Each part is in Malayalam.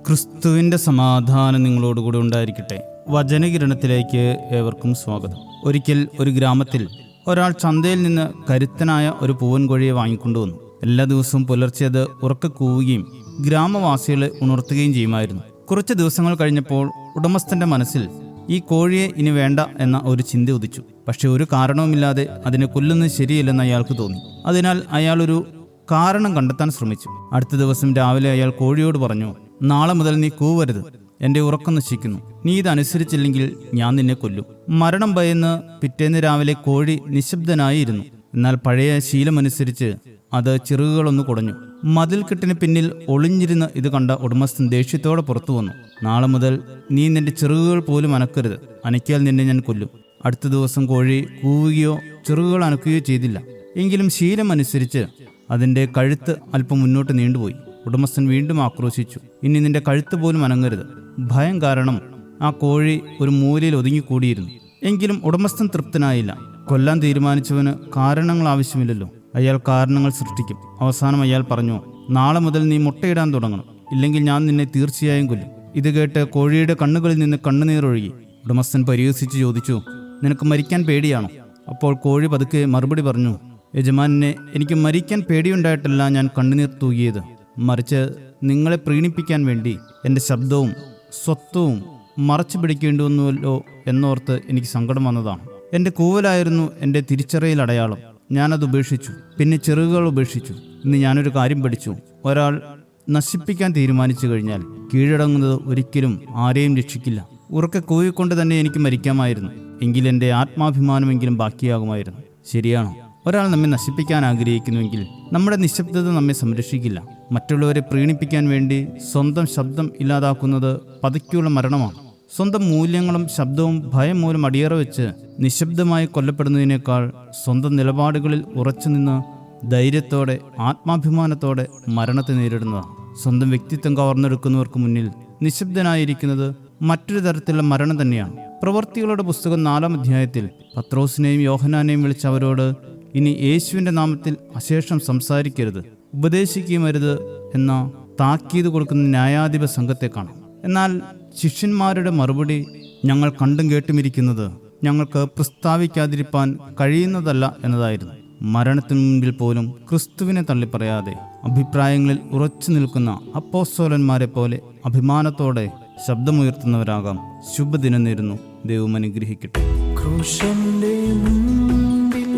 ക്രിസ്തുവിൻ്റെ സമാധാനം നിങ്ങളോടുകൂടി ഉണ്ടായിരിക്കട്ടെ. വചനകിരണത്തിലേക്ക് ഏവർക്കും സ്വാഗതം. ഒരിക്കൽ ഒരു ഗ്രാമത്തിൽ ഒരാൾ ചന്തയിൽ നിന്ന് കരുത്തനായ ഒരു പൂവൻ കോഴിയെ വാങ്ങിക്കൊണ്ടുവന്നു. എല്ലാ ദിവസവും പുലർച്ചെ അത് ഉറക്കെ കൂവുകയും ഗ്രാമവാസികളെ ഉണർത്തുകയും ചെയ്യുമായിരുന്നു. കുറച്ച് ദിവസങ്ങൾ കഴിഞ്ഞപ്പോൾ ഉടമസ്ഥന്റെ മനസ്സിൽ ഈ കോഴിയെ ഇനി വേണ്ട എന്ന ഒരു ചിന്ത ഉദിച്ചു. പക്ഷെ ഒരു കാരണവുമില്ലാതെ അതിനെ കൊല്ലുന്നത് ശരിയല്ലെന്ന് അയാൾക്ക് തോന്നി. അതിനാൽ അയാൾ ഒരു കാരണം കണ്ടെത്താൻ ശ്രമിച്ചു. അടുത്ത ദിവസം രാവിലെ അയാൾ കോഴിയോട് പറഞ്ഞു, നാളെ മുതൽ നീ കൂവരുത്, എൻ്റെ ഉറക്കം നശിക്കുന്നു. നീ ഇതനുസരിച്ചില്ലെങ്കിൽ ഞാൻ നിന്നെ കൊല്ലും. മരണം ഭയന്ന് പിറ്റേന്ന് രാവിലെ കോഴി നിശബ്ദനായിരുന്നു. എന്നാൽ പഴയ ശീലമനുസരിച്ച് അത് ചിറകുകളൊന്ന് കുടഞ്ഞു. മതിൽക്കെട്ടിന് പിന്നിൽ ഒളിഞ്ഞിരുന്ന ഇത് കണ്ട ഉടമസ്ഥൻ ദേഷ്യത്തോടെ പുറത്തു വന്നു. നാളെ മുതൽ നീ നിന്റെ ചിറകുകൾ പോലും അനക്കരുത്, അനക്കിയാൽ നിന്നെ ഞാൻ കൊല്ലും. അടുത്ത ദിവസം കോഴി കൂവുകയോ ചിറകുകൾ അനക്കുകയോ ചെയ്തില്ല. എങ്കിലും ശീലമനുസരിച്ച് അതിൻ്റെ കഴുത്ത് അല്പം മുന്നോട്ട് നീണ്ടുപോയി. ഉടമസ്ഥൻ വീണ്ടും ആക്രോശിച്ചു, ഇനി നിന്റെ കഴുത്ത് പോലും അനങ്ങരുത്. ഭയം കാരണം ആ കോഴി ഒരു മൂലയിൽ ഒതുങ്ങിക്കൂടിയിരുന്നു. എങ്കിലും ഉടമസ്ഥൻ തൃപ്തനായില്ല. കൊല്ലാൻ തീരുമാനിച്ചവന് കാരണങ്ങൾ ആവശ്യമില്ലല്ലോ, അയാൾ കാരണങ്ങൾ സൃഷ്ടിക്കും. അവസാനം അയാൾ പറഞ്ഞു, നാളെ മുതൽ നീ മുട്ടയിടാൻ തുടങ്ങണം, ഇല്ലെങ്കിൽ ഞാൻ നിന്നെ തീർച്ചയായും കൊല്ലും. ഇത് കേട്ട് കോഴിയുടെ കണ്ണുകളിൽ നിന്ന് കണ്ണുനീരൊഴുകി. ഉടമസ്ഥൻ പരിഹസിച്ച് ചോദിച്ചു, നിനക്ക് മരിക്കാൻ പേടിയാണോ? അപ്പോൾ കോഴി പതുക്കെ മറുപടി പറഞ്ഞു, യജമാനെ, എനിക്ക് മരിക്കാൻ പേടിയുണ്ടായിട്ടല്ല ഞാൻ കണ്ണുനീർ തൂകിയത്, മറിച്ച് നിങ്ങളെ പ്രീണിപ്പിക്കാൻ വേണ്ടി എൻ്റെ ശബ്ദവും സ്വത്വവും മറച്ചു പിടിക്കേണ്ടി വന്നുവല്ലോ എന്നോർത്ത് എനിക്ക് സങ്കടം വന്നതാണ്. എൻ്റെ കൂവലായിരുന്നു എൻ്റെ തിരിച്ചറിയൽ അടയാളം. ഞാനത് ഉപേക്ഷിച്ചു, പിന്നെ ചിറകുകൾ ഉപേക്ഷിച്ചു. ഇന്ന് ഞാനൊരു കാര്യം പഠിച്ചു, ഒരാൾ നശിപ്പിക്കാൻ തീരുമാനിച്ചു കഴിഞ്ഞാൽ കീഴടങ്ങുന്നത് ഒരിക്കലും ആരെയും രക്ഷിക്കില്ല. ഉറക്കെ കൂവിക്കൊണ്ട് തന്നെ എനിക്ക് മരിക്കാമായിരുന്നു, എങ്കിൽ എൻ്റെ ആത്മാഭിമാനമെങ്കിലും ബാക്കിയാകുമായിരുന്നു. ശരിയാണോ? ഒരാൾ നമ്മെ നശിപ്പിക്കാൻ ആഗ്രഹിക്കുന്നുവെങ്കിൽ നമ്മുടെ നിശബ്ദത നമ്മെ സംരക്ഷിക്കില്ല. മറ്റുള്ളവരെ പ്രീണിപ്പിക്കാൻ വേണ്ടി സ്വന്തം ശബ്ദം ഇല്ലാതാക്കുന്നത് പതുക്കെയുള്ള മരണമാണ്. സ്വന്തം മൂല്യങ്ങളും ശബ്ദവും ഭയം മൂലം അടിയറ വെച്ച് നിശബ്ദമായി കൊല്ലപ്പെടുന്നതിനേക്കാൾ സ്വന്തം നിലപാടുകളിൽ ഉറച്ചുനിന്ന് ധൈര്യത്തോടെ ആത്മാഭിമാനത്തോടെ മരണത്തെ നേരിടുന്നതാണ്. സ്വന്തം വ്യക്തിത്വം കവർന്നെടുക്കുന്നവർക്ക് മുന്നിൽ നിശബ്ദനായിരിക്കുന്നത് മറ്റൊരു തരത്തിലുള്ള മരണം തന്നെയാണ്. പ്രവൃത്തികളുടെ പുസ്തകം 4-ാം അധ്യായത്തിൽ പത്രോസിനെയും യോഹന്നാനെയും വിളിച്ച് അവരോട് ഇനി യേശുവിൻ്റെ നാമത്തിൽ അശേഷം സംസാരിക്കരുത്, ഉപദേശിക്കുകയും അരുത് എന്ന താക്കീത് കൊടുക്കുന്ന ന്യായാധിപ സംഘത്തെ കാണാം. എന്നാൽ ശിഷ്യന്മാരുടെ മറുപടി ഞങ്ങൾ കണ്ടും കേട്ടുമിരിക്കുന്നത് ഞങ്ങൾക്ക് പ്രസ്താവിക്കാതിരിക്കാൻ കഴിയുന്നതല്ല എന്നതായിരുന്നു. മരണത്തിനു മുൻപിൽ പോലും ക്രിസ്തുവിനെ തള്ളിപ്പറയാതെ അഭിപ്രായങ്ങളിൽ ഉറച്ചു നിൽക്കുന്ന അപ്പോസ്തലന്മാരെ പോലെ അഭിമാനത്തോടെ ശബ്ദമുയർത്തുന്നവരാകാം. ശുഭദിനം നേരുന്നു. ദൈവം അനുഗ്രഹിക്കട്ടെ. ക്രൂശന്റെ മുൻപിൽ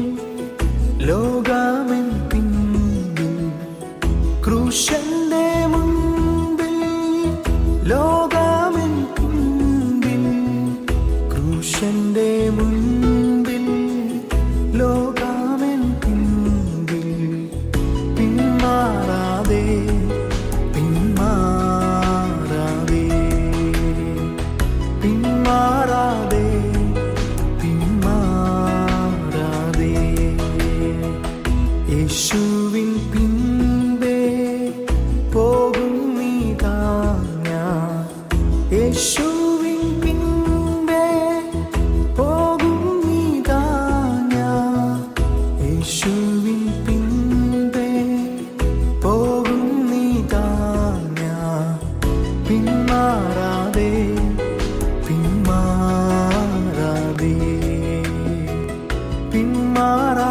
ലോകമെൻ പിന്നിൽ, ക്രൂശന്റെ മുൻപിൽ ലോകമെൻ പിന്നിൽ, ക്രൂശന്റെ മുൻപിൽ ലോകമെൻ പിന്നിൽ, പിന്മാറാതെ പിന്മാറാതെ പിന്മാറാതെ പിന്മാറാതെ യേശുവിൻ പിൻപേ പോകും നീതാ ഞാൻ, യേശുവിൻ പിൻപേ പോകും നീതാ ഞാൻ, യേശുവിൻ പിൻപേ പോകും നീതാ ഞാൻ, പിന്മാറാതെ പിന്മാറാതെ പിന്മാറാതെ